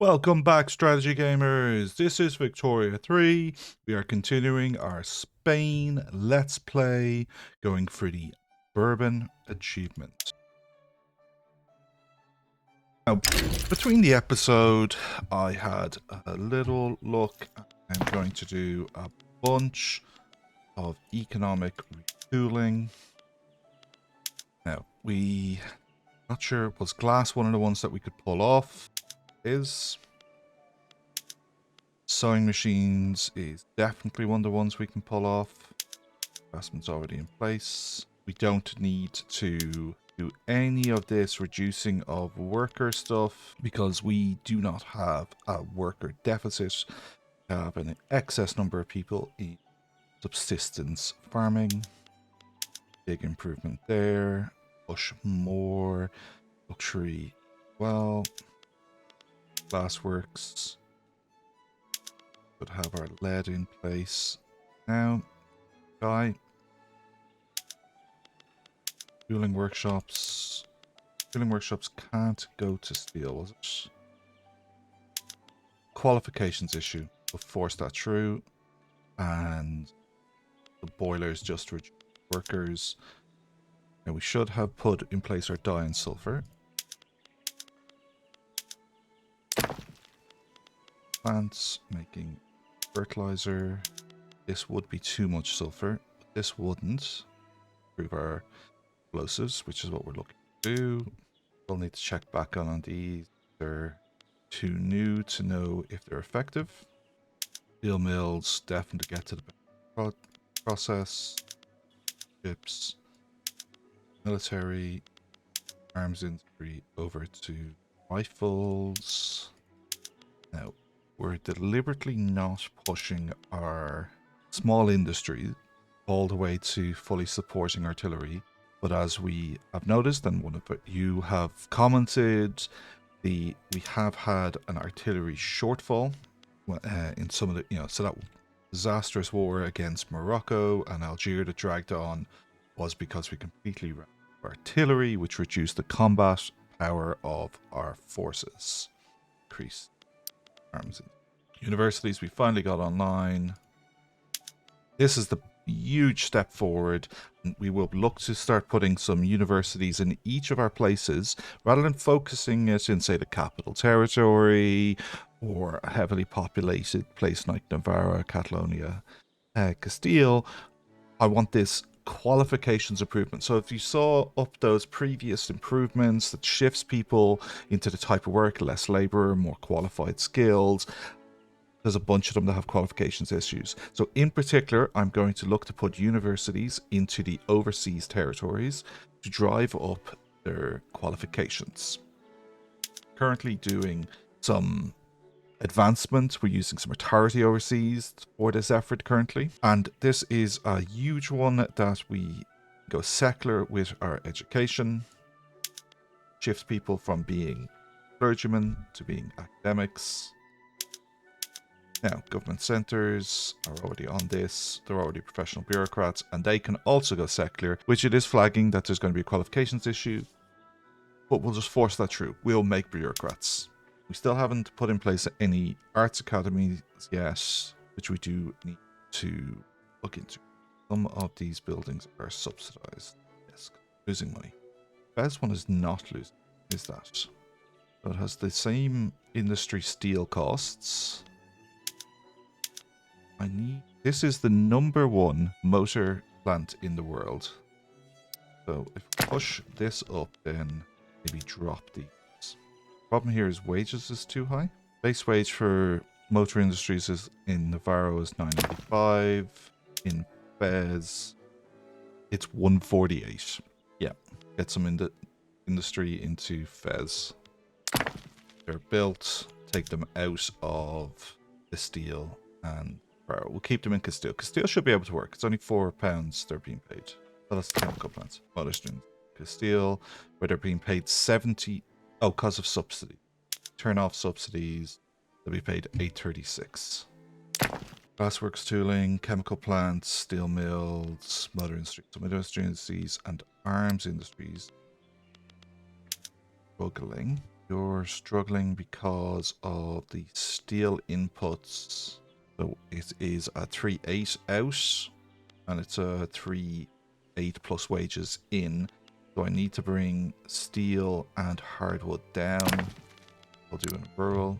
Welcome back, strategy gamers. This is Victoria 3. We are continuing our Spain Let's Play, going for the Bourbon achievement. Now, between the episode, I had a little look. I'm going to do a bunch of economic retooling. Now, not sure, was glass one of the ones that we could pull off? Sewing machines is definitely one of the ones we can pull off. Investment's already in place. We don't need to do any of this reducing of worker stuff because we do not have a worker deficit. We have an excess number of people in subsistence farming. Big improvement there. Push more luxury. Well, glassworks. Could have our lead in place now. Guy. Fueling workshops. Fueling workshops can't go to steel, was it? Qualifications issue. We'll force that through. And the boilers just reduce workers. Now we should have put in place our dye and sulfur. Plants making fertilizer. This would be too much sulfur. This wouldn't. Improve our explosives, which is what we're looking to do. We'll need to check back on these. They're too new to know if they're effective. Steel mills definitely get to the process. Ships. Military. Arms industry over to rifles. Now, we're deliberately not pushing our small industry all the way to fully supporting artillery. But as we have noticed, and one of you have commented, we have had an artillery shortfall in some of the, so that disastrous war against Morocco and Algeria that dragged on was because we completely ran out of artillery, which reduced the combat power of our forces. Increased arms. Universities we finally got online. This is the huge step forward. We will look to start putting some universities in each of our places rather than focusing it in, say, the capital territory or a heavily populated place like Navarra, Catalonia, Castile. I want this qualifications improvement. So if you saw up those previous improvements that shifts people into the type of work, less labor, more qualified skills, there's a bunch of them that have qualifications issues. So in particular, I'm going to look to put universities into the overseas territories to drive up their qualifications. Currently doing some advancement. We're using some authority overseas for this effort currently. And this is a huge one that we go secular with our education. Shifts people from being clergymen to being academics. Now, government centres are already on this. They're already professional bureaucrats, and they can also go secular, which it is flagging that there's going to be a qualifications issue. But we'll just force that through. We'll make bureaucrats. We still haven't put in place any arts academies yet, which we do need to look into. Some of these buildings are subsidised. Yes, losing money. Best one is not losing. Is that? So it has the same industry steel costs. This is the #1 motor plant in the world. So if we push this up, then maybe drop these. Problem here is wages is too high. Base wage for motor industries is in Navarro is 9.95. In Fez, it's 148. Yeah, get some industry into Fez. They're built. Take them out of the steel and we'll keep them in Castile. Castile should be able to work. It's only £4 they're being paid. So that's the chemical plants. Modestrin Castile, where they're being paid 70. Oh, because of subsidy. Turn off subsidies. They'll be paid 8.36. Glassworks tooling, chemical plants, steel mills, motor industries, some industries, and arms industries. Struggling. You're struggling because of the steel inputs. So it is a 3-8 out, and it's a 3-8 plus wages in. So I need to bring steel and hardwood down. I'll do it in rural.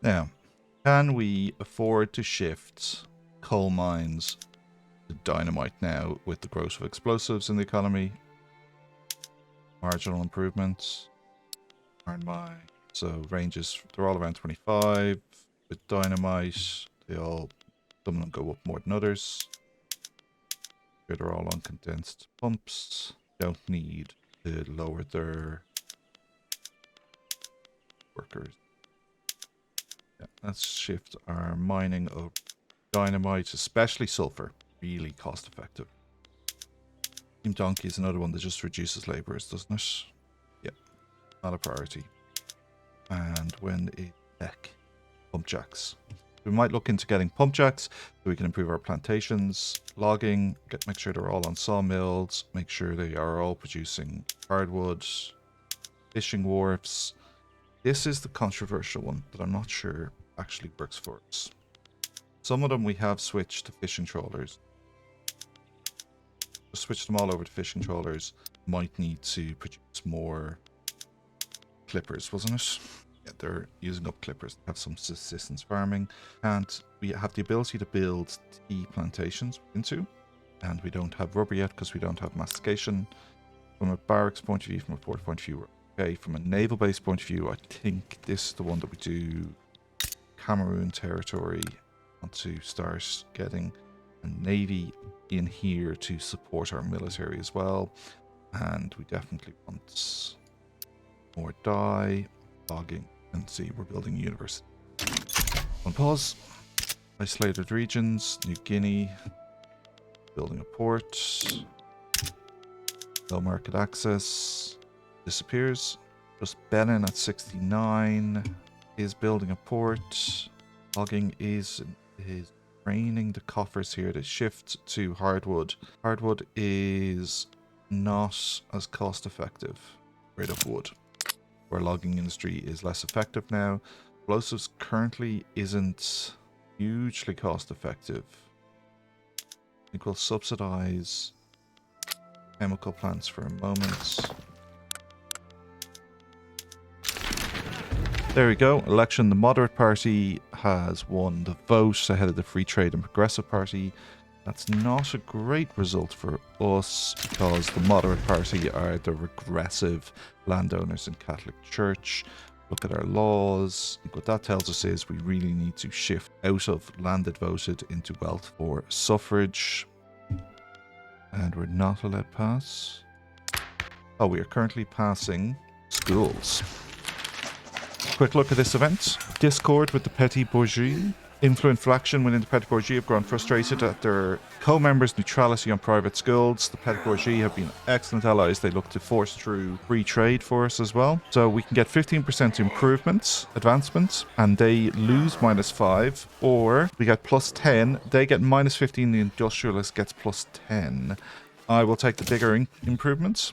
Now, can we afford to shift coal mines to dynamite now with the growth of explosives in the economy? Marginal improvements. Iron mine. So ranges, they're all around 25. With dynamite, some of them go up more than others. Here they're all on condensed pumps. Don't need to lower their workers. Yeah, let's shift our mining of dynamite, especially sulfur. Really cost effective. Team Donkey is another one that just reduces laborers, doesn't it? Yeah, not a priority. And when is tech? Pump jacks. We might look into getting pump jacks so we can improve our plantations, logging, make sure they're all on sawmills, make sure they are all producing hardwood, fishing wharfs. This is the controversial one that I'm not sure actually works for us. Some of them we have switched to fishing trawlers. Just switch them all over to fishing trawlers. Might need to produce more clippers, wasn't it? Yeah, they're using up clippers. They have some subsistence farming. And we have the ability to build tea plantations into. And we don't have rubber yet because we don't have mastication. From a barracks point of view, from a port point of view, okay. From a naval base point of view, I think this is the one that we do. Cameroon territory. Want to start getting a navy in here to support our military as well. And we definitely want more dye, logging, and see, we're building a university. On pause. Isolated regions, New Guinea, building a port. Low market access disappears. Just Benin at 69 is building a port. Logging is draining the coffers here to shift to hardwood. Hardwood is not as cost effective. Rate of wood. Where logging industry is less effective now. Explosives currently isn't hugely cost effective. I think we'll subsidize chemical plants for a moment. There we go. Election. The Moderate Party has won the vote ahead of the Free Trade and Progressive Party. That's not a great result for us because the Moderate Party are the regressive landowners in Catholic Church. Look at our laws. I think what that tells us is we really need to shift out of landed voted into wealth for suffrage. And we're not allowed pass. Oh, we are currently passing schools. Quick look at this event. Discord with the petty bourgeois. Influential action within the petty bourgeois have grown frustrated at their co-members' neutrality on private schools. The petty bourgeois have been excellent allies. They look to force through free trade for us as well. So we can get 15% improvements, advancement, and they lose -5. Or we get +10. They get -15. The industrialist gets +10. I will take the bigger improvements.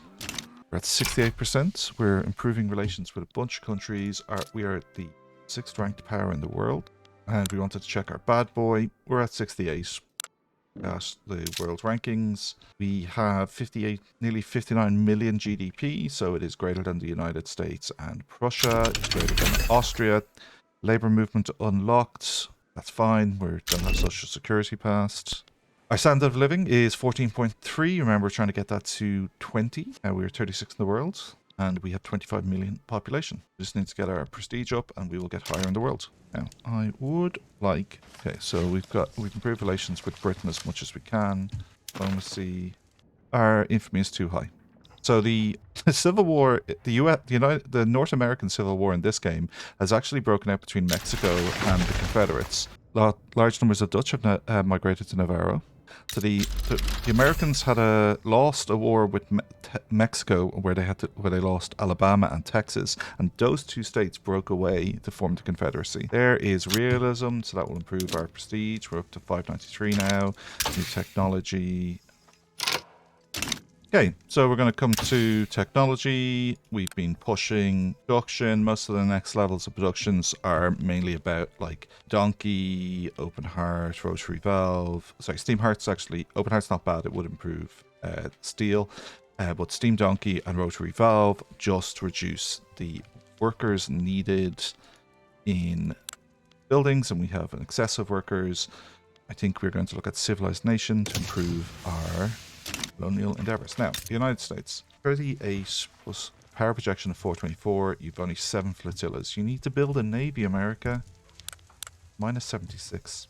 We're at 68%. We're improving relations with a bunch of countries. We are the 6th ranked power in the world. And we wanted to check our bad boy. We're at 68 at the world rankings. We have 58, nearly 59 million GDP, so it is greater than the United States and Prussia. It's greater than Austria. Labour movement unlocked. That's fine. We don't have social security passed. Our standard of living is 14.3. Remember, we're trying to get that to 20. We're 36 in the world. And we have 25 million population. We just need to get our prestige up and we will get higher in the world. Now, I would like... Okay, so we've improved relations with Britain as much as we can. Diplomacy. Our infamy is too high. So the Civil War, the North American Civil War in this game has actually broken out between Mexico and the Confederates. Large numbers of Dutch have migrated to Navarro. So the Americans had lost a war with Mexico where they lost Alabama and Texas, and those two states broke away to form the Confederacy. There is realism, so that will improve our prestige. We're up to 593 now. New technology. Okay, so we're going to come to technology. We've been pushing production. Most of the next levels of productions are mainly about like Donkey, Open Heart, Rotary Valve. Sorry, Steam Heart's actually, Open Heart's not bad. It would improve steel. But Steam Donkey and Rotary Valve just reduce the workers needed in buildings, and we have an excess of workers. I think we're going to look at Civilized Nation to improve our colonial endeavors. Now, the United States, 38 plus power projection of 424. You've only 7 flotillas. You need to build a navy, America. Minus 76.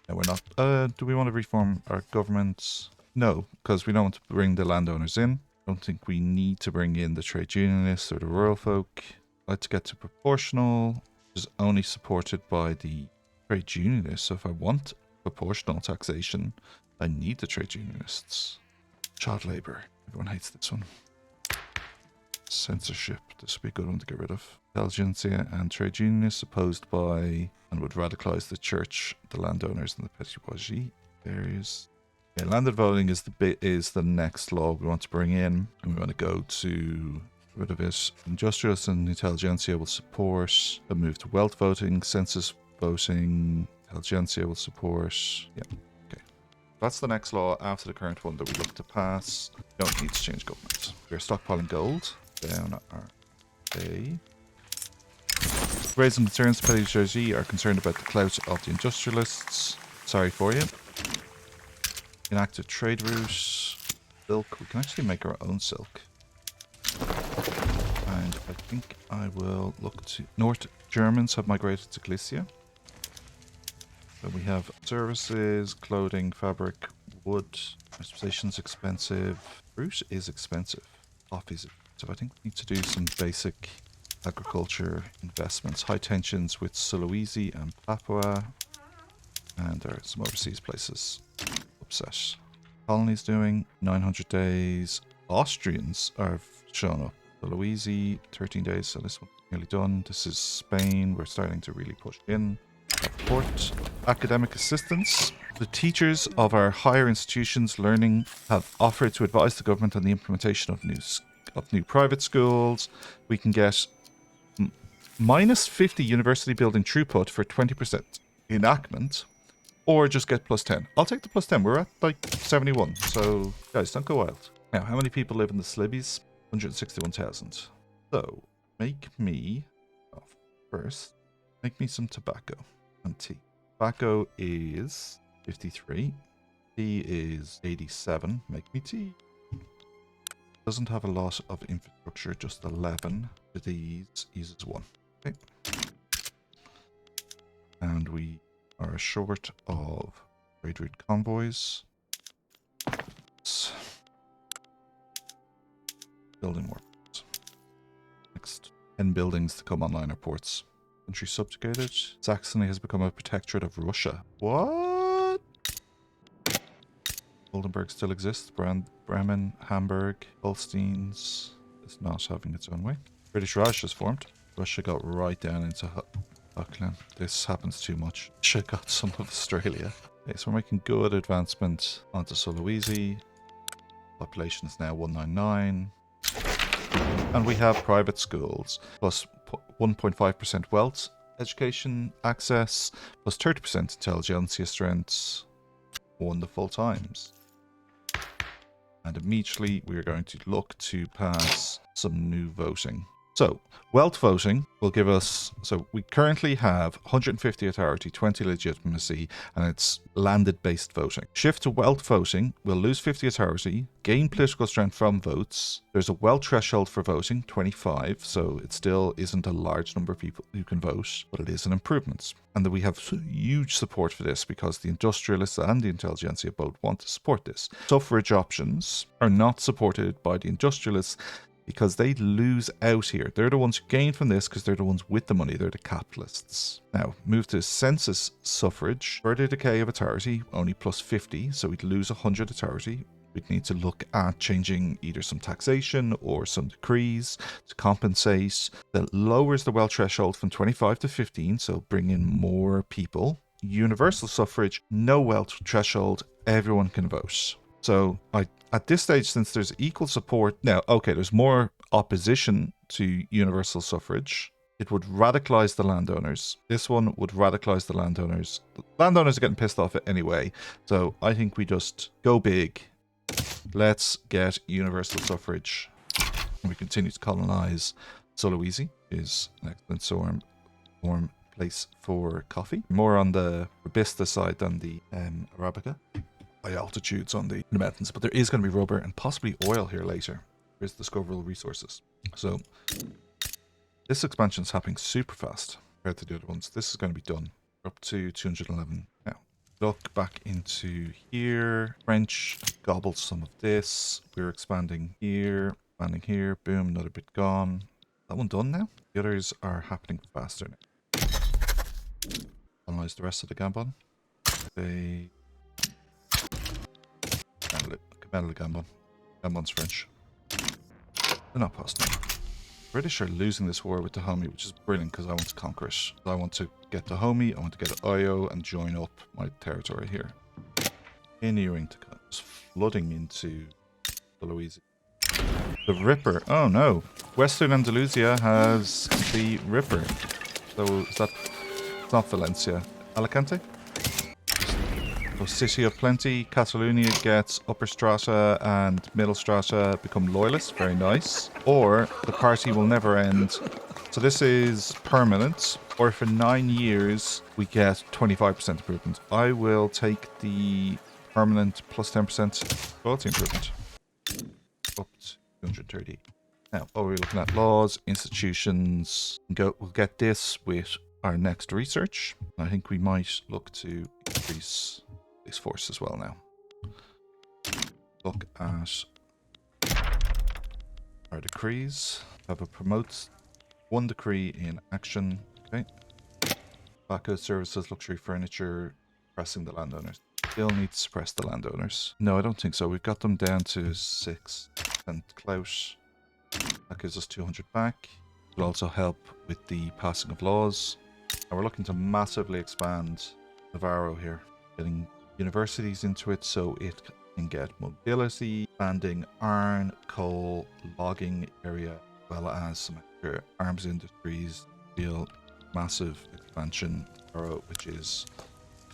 No, we're not. Do we want to reform our government? No, because we don't want to bring the landowners in. I don't think we need to bring in the trade unionists or the rural folk. Let's get to proportional, which is only supported by the trade unionists. So if I want proportional taxation, I need the trade unionists. Child labor. Everyone hates this one. Censorship. This would be a good one to get rid of. Intelligentsia and trade unionists opposed by and would radicalize the church, the landowners, and the petty bourgeoisie. There's landed voting is the next law we want to bring in, and we want to go to rid of it. Industrialists and intelligentsia will support the move to wealth voting, census voting. Intelligentsia will support. Yeah. That's the next law after the current one that we look to pass. Don't need to change government. We're stockpiling gold. Down our A. Raising concerns, petty bourgeoisie are concerned about the clout of the industrialists. Sorry for you. Inactive trade route. Silk. We can actually make our own silk. And I think I will look to... North Germans have migrated to Galicia. So we have services, clothing, fabric, wood. Transportation's expensive. Fruit is expensive. Coffee is expensive. I think we need to do some basic agriculture investments. High tensions with Sulawesi and Papua. And there are some overseas places. Upset. Colonies doing 900 days. Austrians are showing up. Sulawesi, 13 days. So this one's nearly done. This is Spain. We're starting to really push in. Support academic assistance. The teachers of our higher institutions learning have offered to advise the government on the implementation of new private schools. We can get minus 50 university building throughput for 20% enactment, or just get plus 10. I'll take the plus 10. We're at like 71, so guys, don't go wild. Now, how many people live in the Slibbies? 161,000. So, make me some tobacco. And tea. Tobacco is 53. Tea is 87. Make me tea. Doesn't have a lot of infrastructure, just 11. With these uses 1. Okay. And we are short of trade route convoys. Building more. Next. 10 buildings to come online are ports. Country subjugated. Saxony has become a protectorate of Russia. What? Oldenburg still exists. Bremen, Hamburg, Holsteins is not having its own way. British Raj has formed. Russia got right down into Buckland. This happens too much. Russia got some of Australia. Okay, so we're making good advancement onto Sulawesi. Population is now 199. And we have private schools, plus 1.5% wealth, education access, plus 30% intelligentsia strengths. Wonderful times. And immediately we are going to look to pass some new voting. So, wealth voting will give us, so we currently have 150 authority, 20 legitimacy, and it's landed-based voting. Shift to wealth voting, we'll lose 50 authority, gain political strength from votes. There's a wealth threshold for voting, 25, so it still isn't a large number of people who can vote, but it is an improvement. And that we have huge support for this because the industrialists and the intelligentsia both want to support this. Suffrage options are not supported by the industrialists because they lose out here. They're the ones who gain from this because they're the ones with the money. They're the capitalists. Now, move to census suffrage. Further decay of authority, only plus 50, so we'd lose 100 authority. We'd need to look at changing either some taxation or some decrees to compensate. That lowers the wealth threshold from 25 to 15, so bring in more people. Universal suffrage, no wealth threshold, everyone can vote. So at this stage, since there's equal support now, okay, there's more opposition to universal suffrage. It would radicalize the landowners. This one would radicalize the landowners. The landowners are getting pissed off anyway, so I think we just go big. Let's get universal suffrage. And we continue to colonize Sulawesi, is an excellent warm place for coffee. More on the Robusta side than the Arabica. High altitudes on the mountains, but there is going to be rubber and possibly oil here later. There's discoverable resources. So this expansion is happening super fast compared to the other ones. This is going to be done. We're up to 211 now. Look back into here. French gobbled some of this. We're expanding here, boom, another bit gone. That one done now? The others are happening faster now. Analyze the rest of the Gambon. They Commander Gambon. Gambon's French. They're not passed now. British are losing this war with Dahomey, which is brilliant because I want to conquer it. I want to get Dahomey, I want to get Oyo and join up my territory here. Continuing to just flooding into Sulawesi. The Ripper. Oh no. Western Andalusia has the Ripper. So is that... It's not Valencia. Alicante? So City of Plenty, Catalonia gets upper strata and middle strata become loyalists. Very nice. Or the party will never end. So this is permanent. Or for 9 years, we get 25% improvement. I will take the permanent plus 10% quality improvement. Up to 230. Now, what are we looking at? Laws, institutions. We'll get this with our next research. I think we might look to increase this force as well now. Look at our decrees. Have a promote one decree in action. Okay. Tobacco services, luxury furniture, suppressing the landowners. Still need to suppress the landowners. No, I don't think so. We've got them down to 6% clout. That gives us 200 back. It'll also help with the passing of laws. And we're looking to massively expand Navarro here. Getting universities into it so it can get mobility, expanding iron, coal, logging area, as well as some extra arms industries. Real massive expansion, which is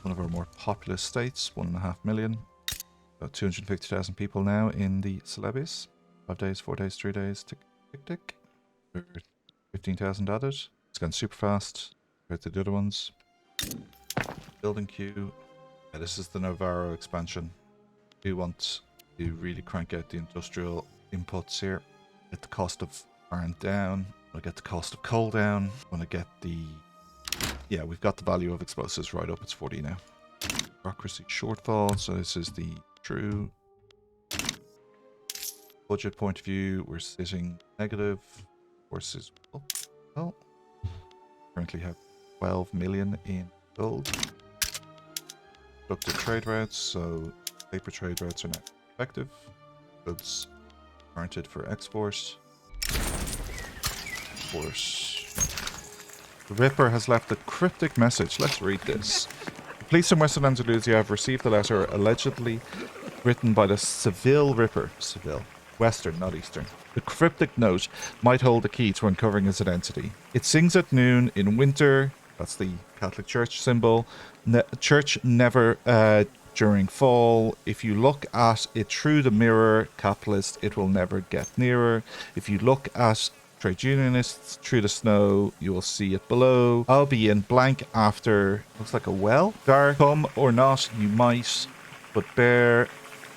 one of our more populous states, 1.5 million. About 250,000 people now in the Celebes. 5 days, 4 days, 3 days, tick, tick, tick. 15,000 added. It's going super fast compared to the other ones. Building queue. Yeah, this is the Navarro expansion. We want to really crank out the industrial inputs here. Get the cost of iron down. Want to get the cost of coal down. Want to get the... Yeah, we've got the value of explosives right up. It's 40 now. Bureaucracy shortfall. So this is the true budget point of view. We're sitting negative. Forces up. Well, currently have 12 million in gold. Productive trade routes, so paper trade routes are not effective. Goods warranted for export. The Ripper has left a cryptic message. Let's read this. The police in Western Andalusia have received a letter allegedly written by the Seville Ripper. Seville. Western, not Eastern. The cryptic note might hold the key to uncovering his identity. It sings at noon in winter. That's the Catholic Church symbol. Church never during fall. If you look at it through the mirror, capitalist, it will never get nearer. If you look at trade unionists through the snow, you will see it below. I'll be in blank after, looks like a well. Dar come or not, you might, but bear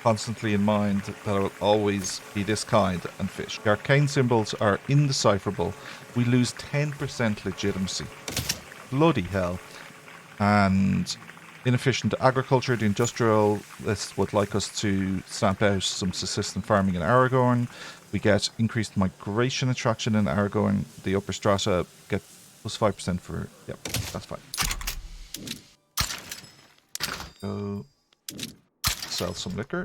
constantly in mind that I will always be this kind and fish. The arcane symbols are indecipherable. We lose 10% legitimacy. Bloody hell. And Inefficient agriculture. The industrialists would like us to stamp out some subsistence farming in Aragorn. We get increased migration attraction in Aragorn. The upper strata get plus 5% for... Yep, that's fine. Go sell some liquor.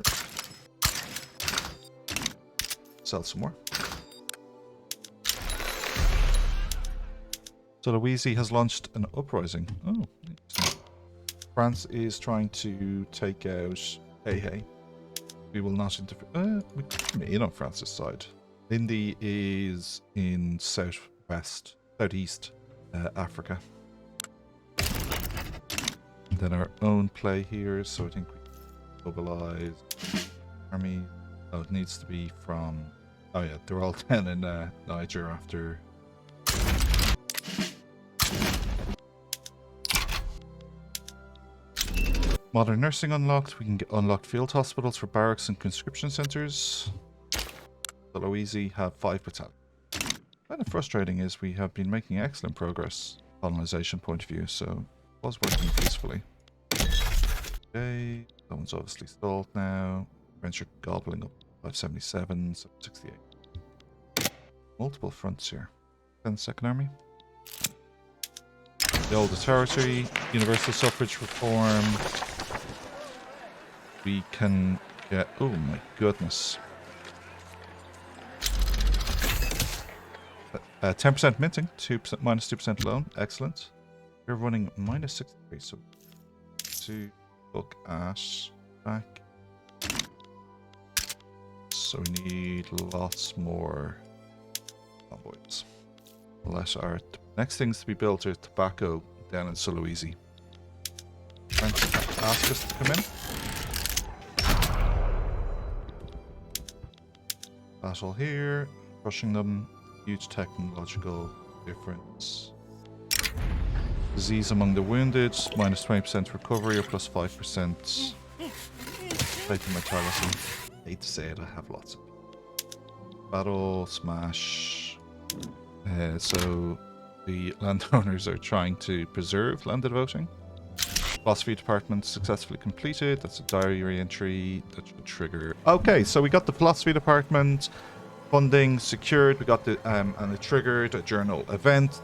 Sell some more. So Louisi has launched an uprising. Oh, interesting. France is trying to take out Hey. We will not interfere. We could come in on France's side. Lindy is in southeast Africa. And then our own play here, so I think we mobilize army. Oh, it needs to be from... Oh yeah, they're all down in Niger after... Modern nursing unlocked. We can get unlocked field hospitals for barracks and conscription centres. The Louisi have 5 battalions. Kind of frustrating is we have been making excellent progress colonization point of view, so it was working peacefully. Okay, that one's obviously stalled now. French are gobbling up 577, 768. Multiple fronts here. 10th Second Army. The older territory, universal suffrage reform. We can get... Oh my goodness. 10% minting, 2% minus 2% loan. Excellent. We're running minus 63, so to look at back. So we need lots more convoys. Let our next things to be built are tobacco down in Sulawesi. French ask us to come in. Battle here, crushing them. Huge technological difference. Disease among the wounded, minus 20% recovery or plus 5%. Fatal mortality. Hate to say it, I have lots of. Battle, smash. So the landowners are trying to preserve landed voting. Philosophy department successfully completed. That's a diary re-entry that should trigger. Okay, so we got the philosophy department funding secured. We got the and it triggered a journal event.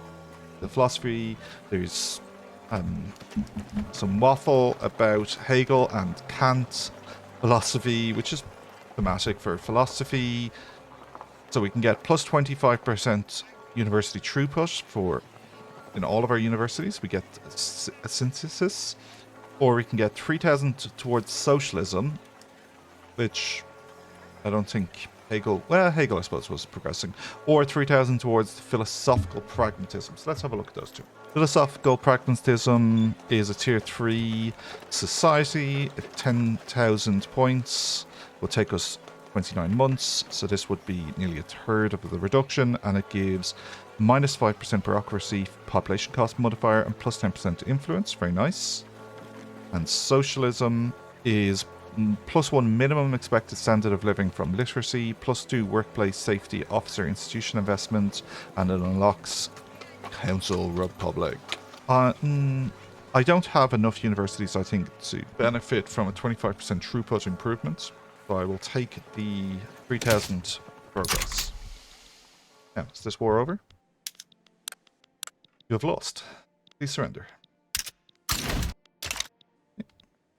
The philosophy, there's some waffle about Hegel and Kant philosophy, which is thematic for philosophy. So we can get plus 25% university throughput for in all of our universities. We get a synthesis, or we can get 3,000 towards socialism, which I don't think Hegel, well, Hegel I suppose was progressing, or 3,000 towards philosophical pragmatism. So let's have a look at those two. Philosophical pragmatism is a tier 3 society at 10,000 points. Will take us 29 months, so this would be nearly a third of the reduction, and it gives minus 5% bureaucracy population cost modifier and plus 10% influence. Very nice. And socialism is plus 1 minimum expected standard of living from literacy, plus 2 workplace safety officer institution investment, and it unlocks council republic. I don't have enough universities, I think, to benefit from a 25% throughput improvement, so I will take the 3,000 progress. Now, is this war over? You have lost. Please surrender.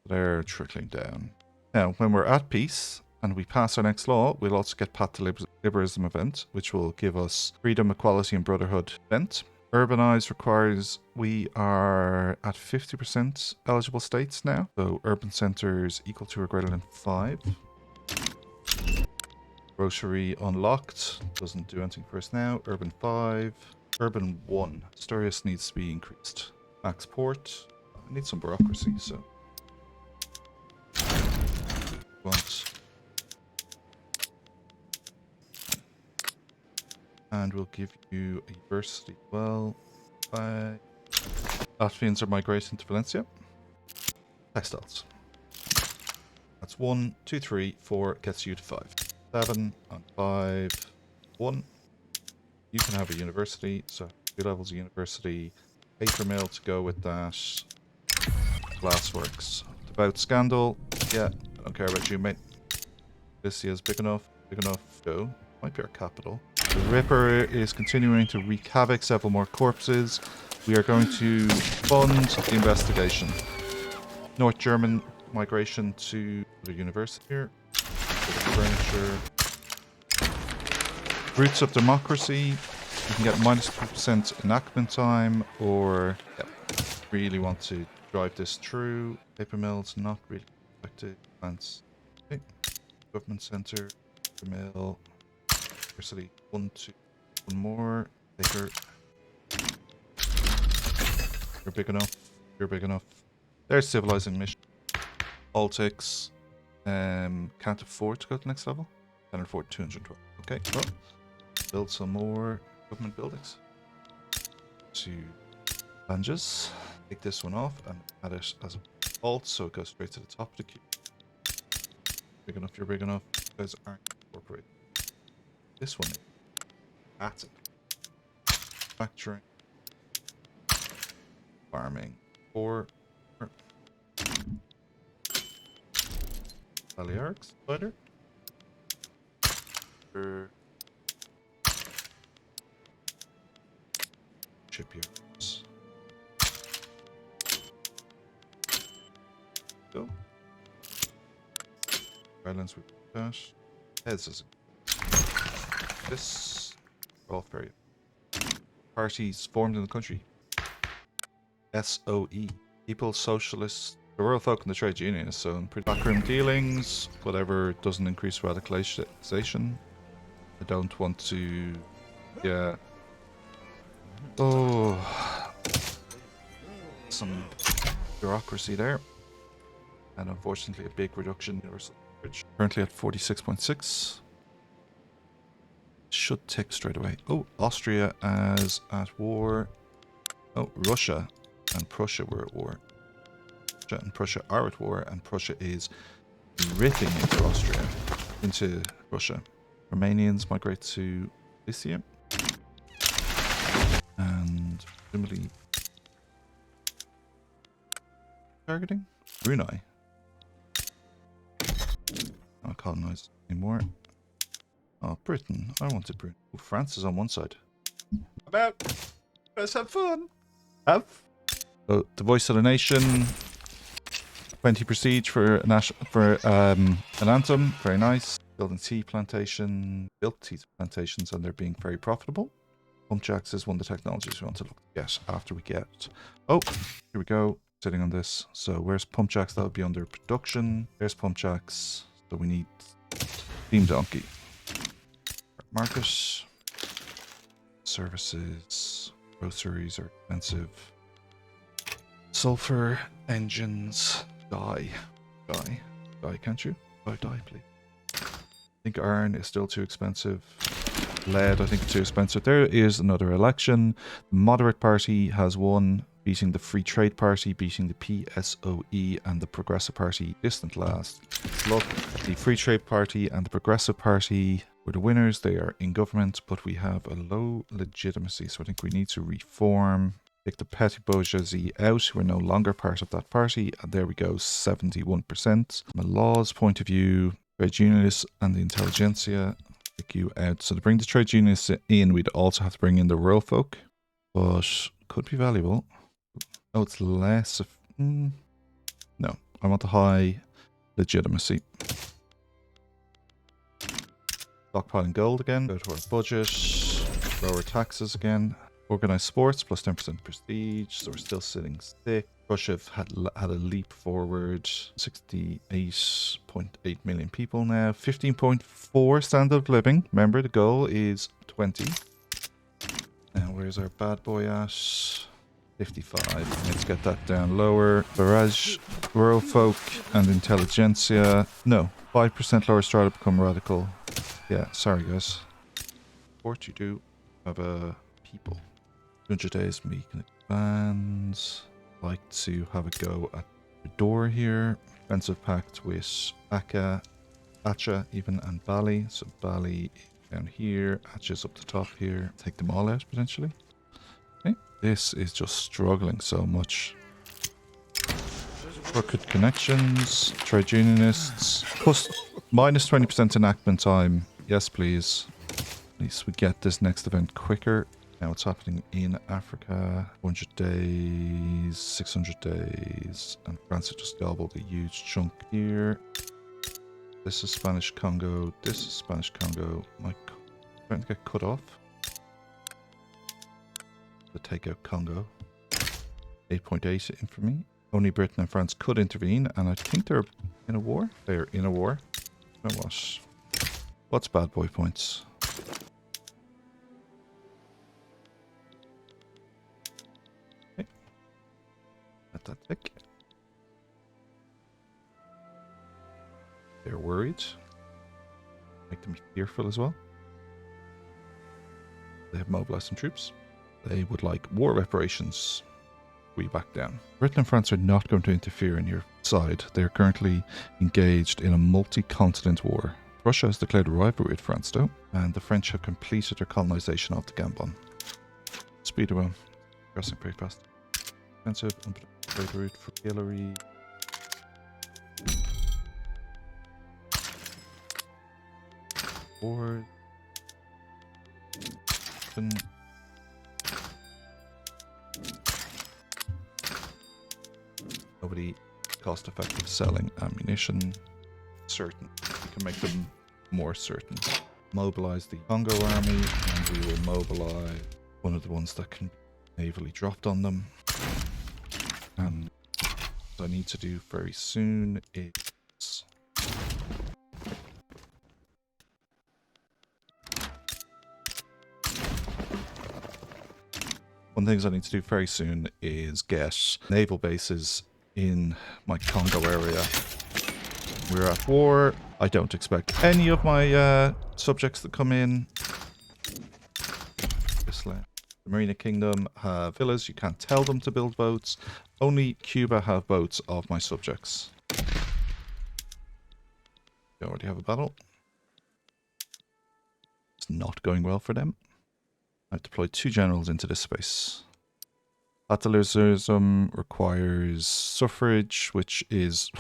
They're trickling down. Now, when we're at peace and we pass our next law, we'll also get Path to Liberalism event, which will give us Freedom, Equality and Brotherhood event. Urbanize requires, we are at 50% eligible states now. So urban centers equal to or greater than 5. Grocery unlocked. Doesn't do anything for us now. Urban 5. Urban 1. Storius needs to be increased. Max port. I need some bureaucracy, so. And we'll give you a university. Well, Latvians are migrating to Valencia. Textiles. That's 1, 2, 3, 4 gets you to 5. 7 and 5. 1. You can have a university, so 2 levels of university. Paper mill to go with that. Glassworks. About scandal. Yeah, I don't care about you, mate. This is big enough. Big enough. Go. Might be our capital. The Ripper is continuing to wreak havoc. Several more corpses. We are going to fund the investigation. North German migration to the university here. Bit of furniture. Roots of democracy. You can get -2% enactment time, or really want to drive this through. Paper mills not really affected. Plants. Okay. Government center. Paper mill. University. One more. Paper. You're big enough. You're big enough. There's civilizing mission. Politics. Can't afford to go to the next level. Can't afford 212. Okay. Well, build some more government buildings. 2 flanges. Take this one off and add it as a alt, so it goes straight to the top of the queue. Big enough. You're big enough. You guys aren't incorporated. This one. That's it. Manufacturing. Farming. Or Balearics spider. Shipyards. Go. Islands with cash. Heads is this. All very parties formed in the country. SOE. People Socialists. The Royal Folk and the Trade Unionists. So in pretty backroom dealings, whatever doesn't increase radicalization. I don't want to. Yeah. Oh. Some bureaucracy there. And unfortunately a big reduction in universal suffrage. Currently at 46.6. Should tick straight away. Oh, Austria is at war. Oh, Russia and Prussia were at war. Russia and Prussia are at war, and Prussia is ripping into Austria, into Russia. Romanians migrate to Lycia. And presumably targeting Brunei. Not colonized anymore. Oh, Britain. I wanted Britain. Oh, France is on one side. About. Let's have fun. Have. Oh, the voice of the nation. 20 prestige for an anthem. Very nice. Building tea plantation. Built tea plantations, and they're being very profitable. Pump jacks is one of the technologies we want to look at after we get. Oh, here we go. Sitting on this. So where's pump jacks? That would be under production. There's pump jacks. So we need Steam Donkey. Market. Services. Groceries are expensive. Sulfur engines. Die, can't you? Die, please. I think iron is still too expensive. Lead, I think, too expensive. There is another election. The Moderate Party has won, beating the Free Trade Party, beating the PSOE, and the Progressive Party distant last. Look, the Free Trade Party and the Progressive Party were the winners. They are in government, but we have a low legitimacy, so I think we need to reform. Take the petty bourgeoisie out. We're no longer part of that party. And there we go, 71%. From a law's point of view, trade unionists and the intelligentsia, take you out. So to bring the trade unionists in, we'd also have to bring in the rural folk. But could be valuable. Oh, it's less of... no, I want the high legitimacy. Stockpiling gold again. Go to our budget. Lower taxes again. Organized sports, plus 10% prestige, so we're still sitting thick. Russia had a leap forward. 68.8 million people now. 15.4 standard of living. Remember, the goal is 20. Now, where's our bad boy at? 55. Let's get that down lower. Barrage, rural folk, and intelligentsia. No, 5% lower strata become radical. Yeah, sorry guys. What you do have a people. 200 days, we can expand. Like to have a go at the door here. Defensive pact with Acha even, and Bali. So Bali down here, Acha's up the top here. Take them all out potentially. Okay. This is just struggling so much. Crooked connections, trade unionists, plus minus 20% enactment time. Yes, please. At least we get this next event quicker. Now it's happening in Africa. 100 days, 600 days. And France has just gobbled a huge chunk here. This is Spanish Congo. This is Spanish Congo. My trying to get cut off. To take out Congo. 8.8 infamy. Only Britain and France could intervene, and I think they're in a war. They're in a war. Now what? What's bad boy points? Okay. Let that tick. They're worried. Make them fearful as well. They have mobilized some troops. They would like war reparations. We back down. Britain and France are not going to interfere in your side. They are currently engaged in a multi-continent war. Russia has declared a rivalry with France, though, and the French have completed their colonization of the Gabon. Speed around. Progressing pretty fast. Offensive, unpredictable route for artillery. Forward. Nobody cost-effective selling ammunition. Certain. We can make them more certain. Mobilize the Congo army, and we will mobilize one of the ones that can be navally dropped on them. And what I need to do very soon is one of the things I need to do very soon is get naval bases in my Congo area. We're at war. I don't expect any of my subjects to come in. The Marina Kingdom have villas. You can't tell them to build boats. Only Cuba have boats of my subjects. They already have a battle. It's not going well for them. I've deployed 2 generals into this space. Atelirism requires suffrage, which is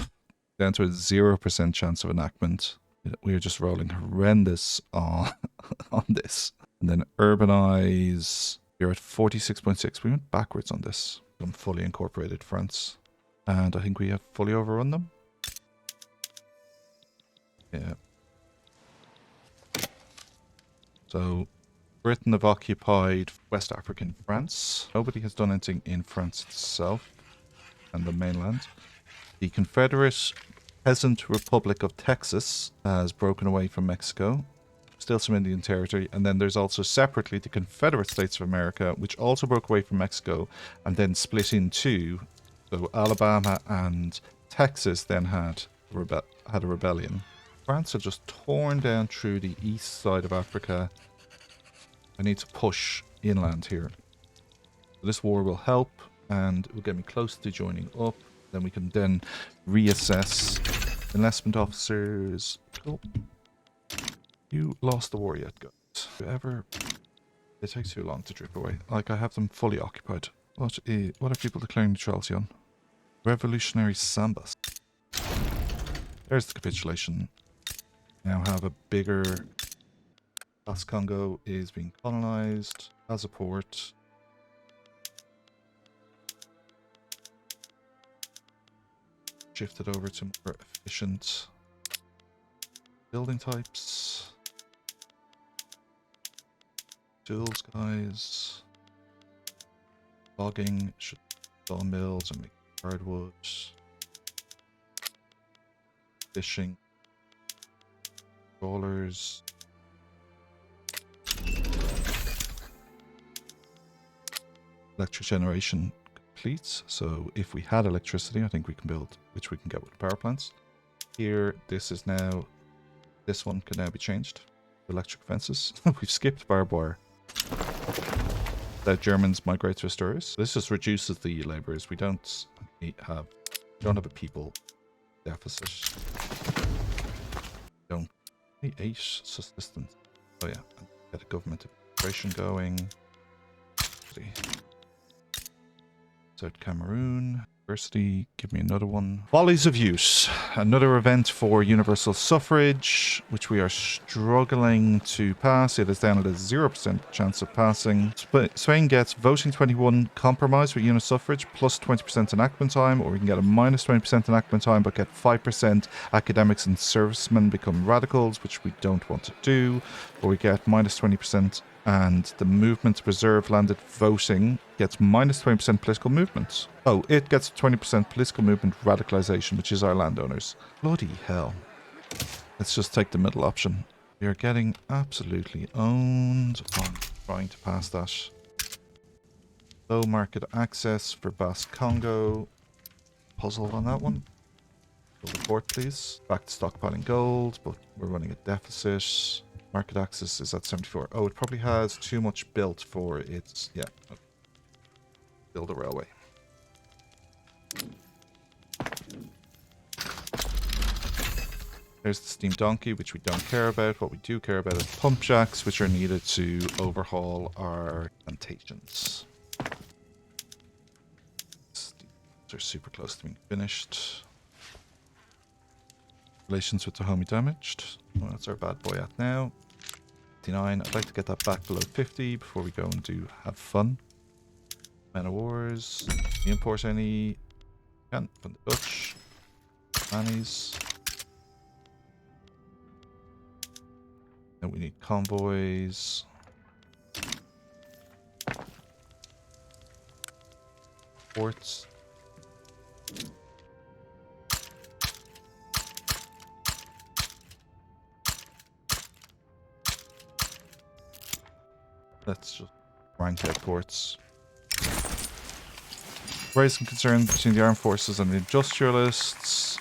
down to a 0% chance of enactment. We are just rolling horrendous on this. And then urbanize. We're at 46.6. We went backwards on this. I'm fully incorporated France. And I think we have fully overrun them. Yeah. So Britain have occupied West African France. Nobody has done anything in France itself and the mainland. The Confederate Peasant Republic of Texas has broken away from Mexico. Still some Indian territory. And then there's also separately the Confederate States of America, which also broke away from Mexico and then split in 2. So Alabama and Texas then had a rebellion. France had just torn down through the east side of Africa. I need to push inland here. So this war will help and it will get me close to joining up. Then we can then reassess enlistment officers. Cool. You lost the war yet, guys. It takes too long to drip away. Like, I have them fully occupied. What are people declaring neutrality on? Revolutionary Sambas. There's the capitulation. Now have a bigger... Las Congo is being colonized as a port. Shifted over to more efficient building types. Tools, guys. Logging, should sawmills and make hardwood. Fishing. Trawlers. Electric generation complete. So if we had electricity, I think we can build, which we can get with power plants. Here, this one can now be changed. Electric fences. We've skipped barbed wire. The Germans migrate to Asturias. This just reduces the laborers. We don't have a people deficit. Don't need 8 subsistence. Oh yeah, get a government administration going. South Cameroon. University, give me another one. Follies of Use, another event for universal suffrage, which we are struggling to pass. It is down at a 0% chance of passing. Spain gets voting 21 compromise with unit suffrage plus 20% enactment time, or we can get a minus 20% enactment time but get 5% academics and servicemen become radicals, which we don't want to do, or we get minus 20% and the movement to preserve landed voting gets minus 20% political movement. Oh, it gets 20% political movement radicalization, which is our landowners. Bloody hell. Let's just take the middle option. We are getting absolutely owned on trying to pass that. Low market access for Basque Congo. Puzzle on that one. Go report, please. Back to stockpiling gold, but we're running a deficit. Market access is at 74. Oh, it probably has too much built for its... Yeah. Okay. Build a railway. There's the steam donkey, which we don't care about. What we do care about is pump jacks, which are needed to overhaul our plantations. They're super close to being finished. Relations with the homie damaged. Well, that's our bad boy at now. 59. I'd like to get that back below 50 before we go and do have fun. Man of Wars. We import any? Can't from the Dutch. Mannies. Then we need convoys. Ports. Let's just rank out ports. Raising concern between the armed forces and the industrialists.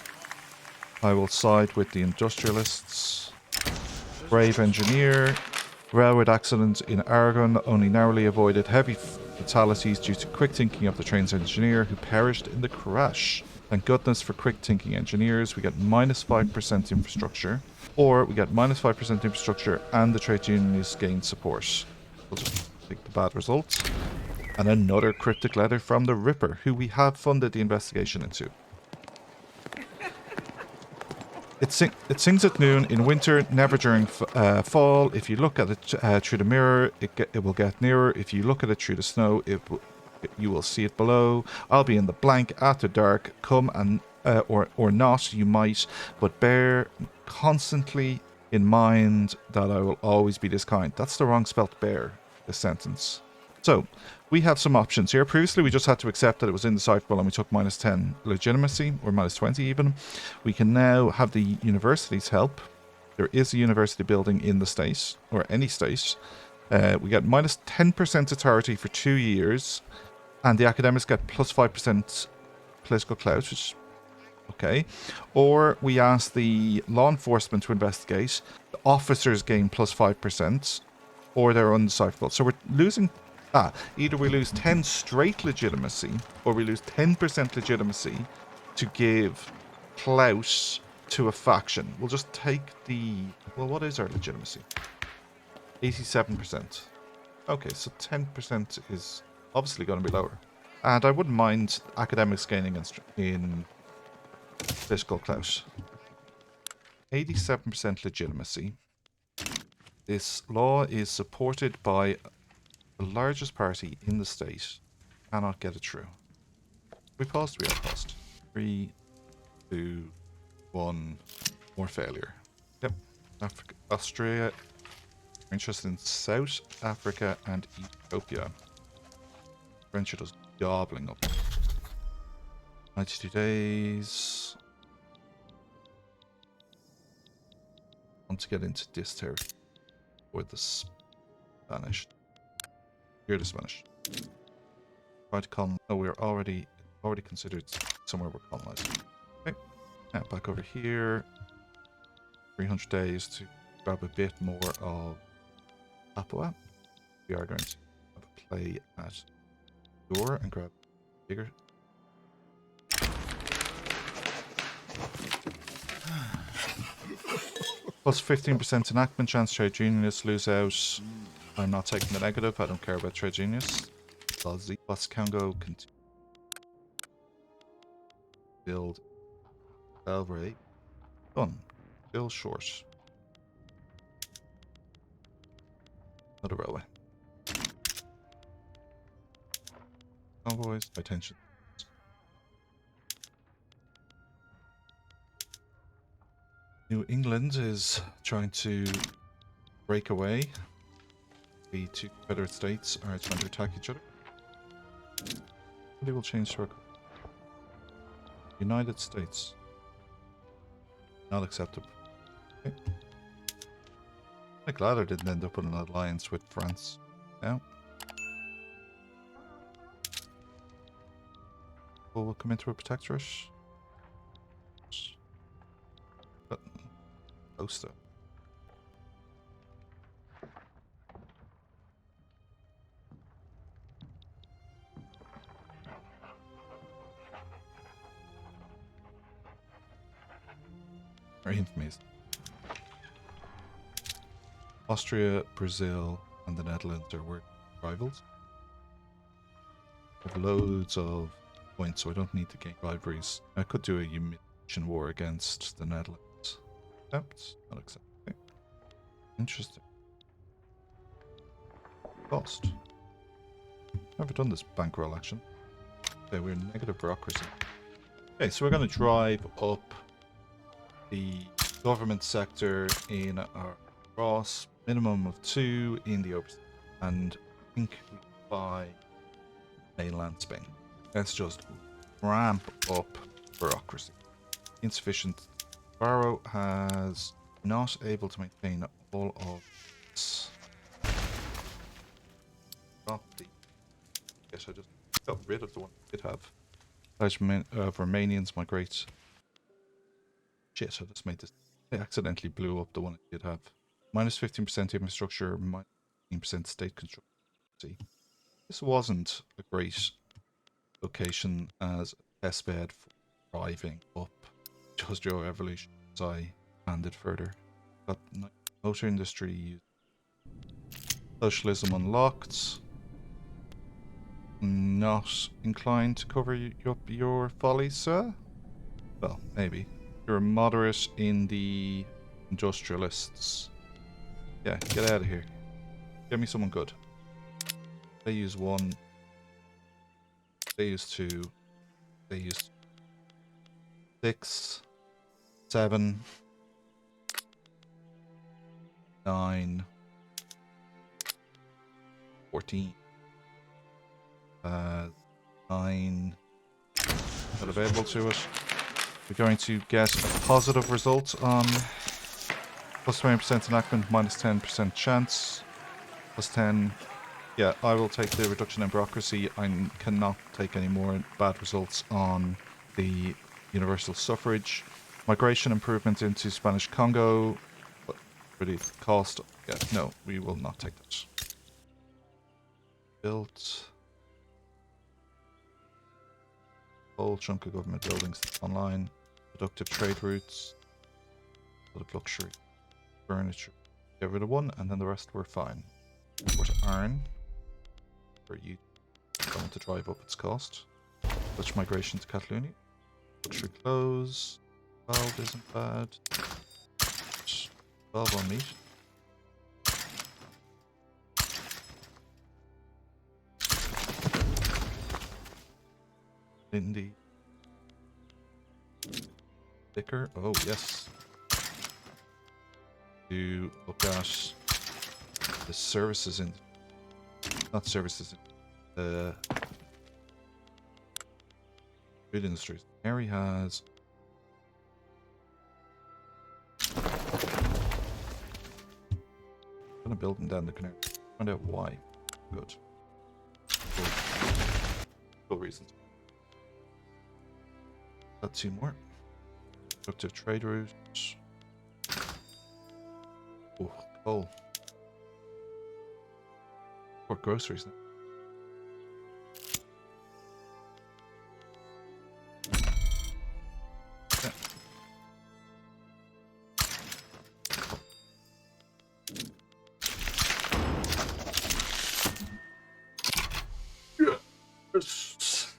I will side with the industrialists. Brave engineer. Railroad accident in Aragon only narrowly avoided heavy fatalities due to quick thinking of the train's engineer who perished in the crash. Thank goodness for quick thinking engineers. We get minus 5% infrastructure. Or we get minus 5% infrastructure and the trade unionists gain support. We'll just take the bad results. And another cryptic letter from the Ripper, who we have funded the investigation into. It sings at noon in winter, never during fall. If you look at it through the mirror, it will get nearer. If you look at it through the snow, you will see it below. I'll be in the blank after dark. Come and or not, you might, but bear constantly in mind that I will always be this kind. That's the wrong spelt bear, this sentence. So, we have some options here. Previously, we just had to accept that it was indecipherable and we took minus 10 legitimacy, or minus 20 even. We can now have the university's help. There is a university building in the state, or any state. We get minus 10% authority for 2 years, and the academics get plus 5% political clout, which okay. Or we ask the law enforcement to investigate. The officers gain plus 5%, or they're undecipherable. So we're losing... either we lose 10 straight legitimacy, or we lose 10% legitimacy to give clout to a faction. We'll just take the... Well, what is our legitimacy? 87%. Okay, so 10% is obviously going to be lower. And I wouldn't mind academics gaining in political clout. 87% legitimacy. This law is supported by the largest party in the state. Cannot get it through. We paused? We are paused. 3, 2, 1. More failure. Yep. Africa, Australia. We're interested in South Africa and Ethiopia. French is gobbling up. 92 days. Want to get into this territory with the Spanish. Here the Spanish. Try to colonize. Oh, we're already considered somewhere we're colonizing. Okay. Now back over here. 300 days to grab a bit more of Papua. We are going to have a play at the door and grab bigger. Plus 15% enactment chance trade unionists lose out. I'm not taking the negative. I don't care about trade unionists. Basque Congo continue. build 12 or 8. Done. Still short. Not a railway. Convoys, high tension. New England is trying to break away. The two Confederate states are trying to attack each other. They will change to United States. Not acceptable. Okay. I'm glad I didn't end up in an alliance with France. Now. We'll come into a protectorate. But close though. Very infamous. Austria, Brazil, and the Netherlands are world rivals. I have loads of points, so I don't need to gain rivalries. I could do a humiliation war against the Netherlands. Accept? Not accept. Okay. Interesting. Cost. Never done this bankroll action. Okay, we're negative bureaucracy. Okay, so we're going to drive up the government sector in our cross, minimum of 2 in the overseas, and I think we buy mainland Spain. Let's just ramp up bureaucracy. Insufficient. Barrow has not able to maintain all of this. Yes, I just got rid of the one I did have. Romanians migrate. Shit, I just made this. I accidentally blew up the one I did have. Minus 15% infrastructure, minus 15% state construction. See, this wasn't a great location as a testbed for driving up industrial revolution as I expanded further. Got motor industry, socialism unlocked. Not inclined to cover up your follies, sir? Well, maybe. You're a moderate in the industrialists. Yeah, get out of here. Get me someone good. They use 1. They use 2. They use 6, 7, 9, 14. 9. Not available to it. We're going to get a positive result on plus 20% enactment, minus 10% chance, plus 10. Yeah, I will take the reduction in bureaucracy. I cannot take any more bad results on the universal suffrage. Migration improvement into Spanish Congo. But really, cost. Yeah, no, we will not take that. Built. Whole chunk of government buildings online. Productive trade routes. A lot of luxury. Furniture. Get rid of 1, and then the rest were fine. Go to Arn. For you going to drive up its cost. Dutch migration to Catalonia. Luxury clothes. 12 isn't bad. 12 on meat. Indeed. Thicker. Oh, yes. To look at the services in. Not services. The food industries. Mary has. I'm gonna build them down the canal. Find out why. Good. Cool reasons. Got 2 more. Productive trade routes. Oh, coal. Or groceries now. Yeah. Yes.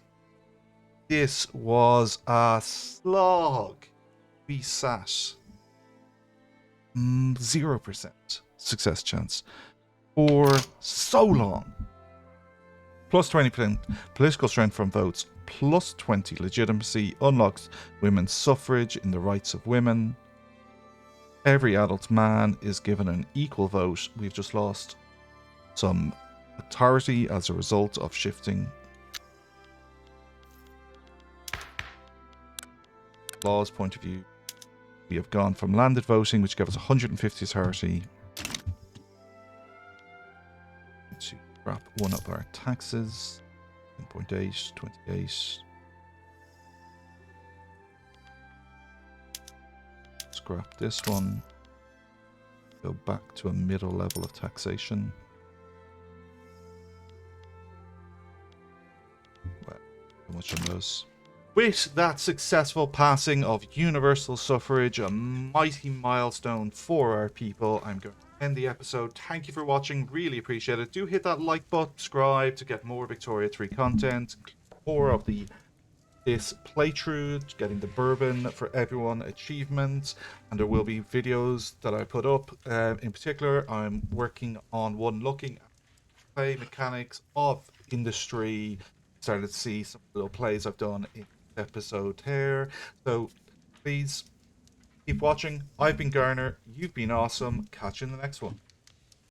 This was a slog. We sat 0% success chance for so long. Plus 20% political strength from votes. Plus 20 legitimacy unlocks women's suffrage in the rights of women. Every adult man is given an equal vote. We've just lost some authority as a result of shifting laws point of view. We have gone from landed voting, which gave us 150 authority, to scrap one of our taxes. 10.8, 28. Scrap this one. Go back to a middle level of taxation. Well, how much on those? With that successful passing of universal suffrage, a mighty milestone for our people, I'm going to end the episode. Thank you for watching. Really appreciate it. Do hit that like button, subscribe to get more Victoria 3 content. More of this playthrough, getting the Bourbon for everyone achievement, and there will be videos that I put up. In particular, I'm working on one looking at play mechanics of industry. Started to see some little plays I've done in this episode here. So please keep watching. I've been Garner. You've been awesome. Catch you in the next one.